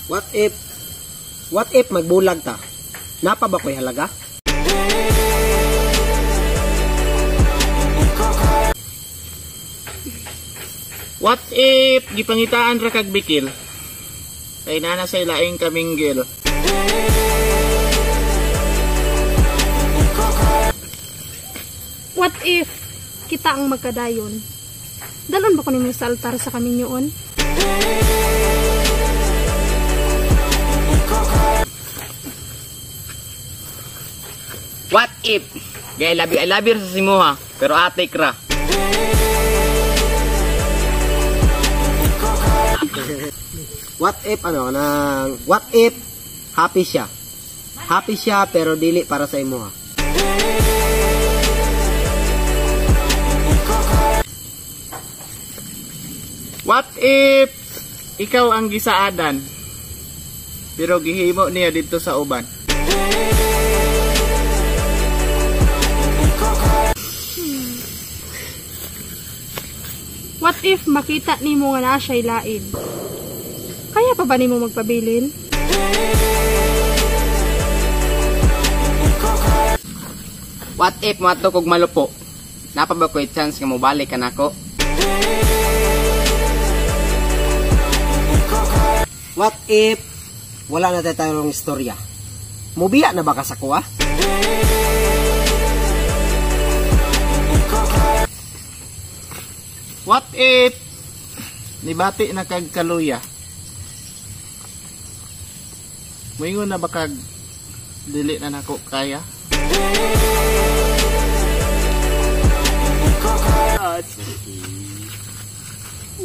What if magbulag ta? Napa ba ko'y halaga? What if gipangitaan ra kag bikil? Kay nana sa ilaing kaminggil. What if kita ang magkadayon? Dalon ba ko nimo sa altar sa kaminyoon? What if gay labi sa simuha pero atik ra? What if happy siya? Happy siya pero dili para sa imo ha. What if ikaw ang gisaadan pero gihimo niya dito sa uban? What if makita nimo nga naa siya'y lain? Kaya pa ba nimo magpabilin? What if mato kog malupo? Napa ba ko'y chance nga mobalik ka nako? What if wala na tayong istorya? Mubiya na ba ka sa kuha? What if nibati na kag kaluya? Moingon na ba kag dili na nako kaya?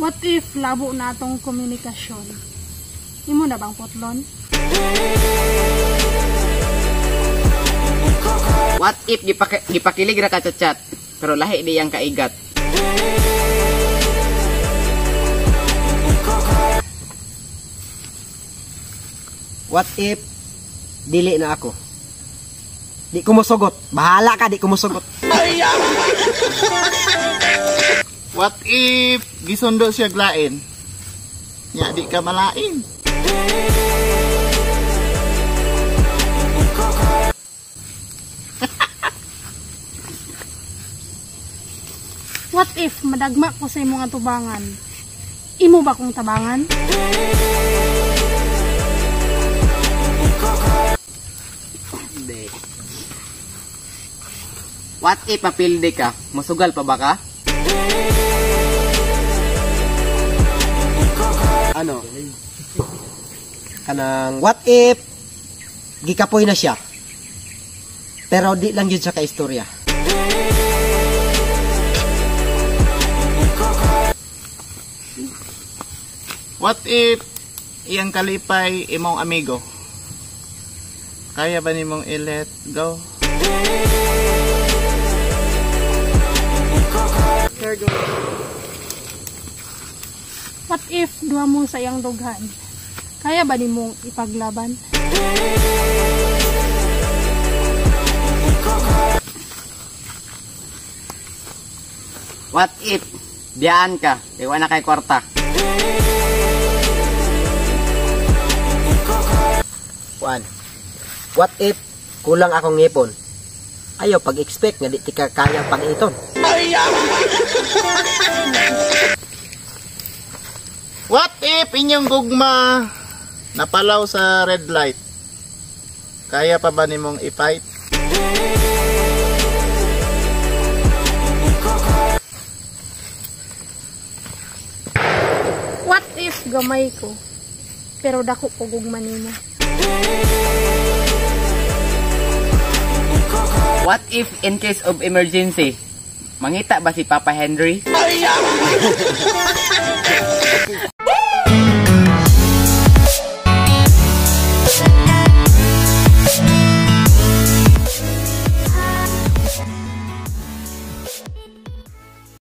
What if labo na atong komunikasyon? Imo na bang potlon? What if gipakilig ra ka chat pero lahi di yang kaigat? What if dili na ako? Di ko musugot. Bahala ka, di ko musugot. What if gisundo siya glain? Nya di ka malain. What if madagma ko sa imong atubangan? Imo ba kong tabangan? Hindi. What if mapildi ka? Masugal pa ba ka? Kanang what if gikapoy na siya pero di lang yun siya kaistorya. What if iyang kalipay imong amigo? Kaya ba nimong i-let go? What if duha mo sa iyang dughan? Kaya ba nimong ipaglaban? What if biyaan ka? Iwan na kay kwarta. What if kulang akong ngipon? Ayaw pag-expect nga di ka kaya pag-iton. What if inyong gugma napalaw sa red light? Kaya pa ba nimong i-fight? What if gamay ko pero dako ko gugma nimo? What if in case of emergency? Mangita ba si Papa Henry?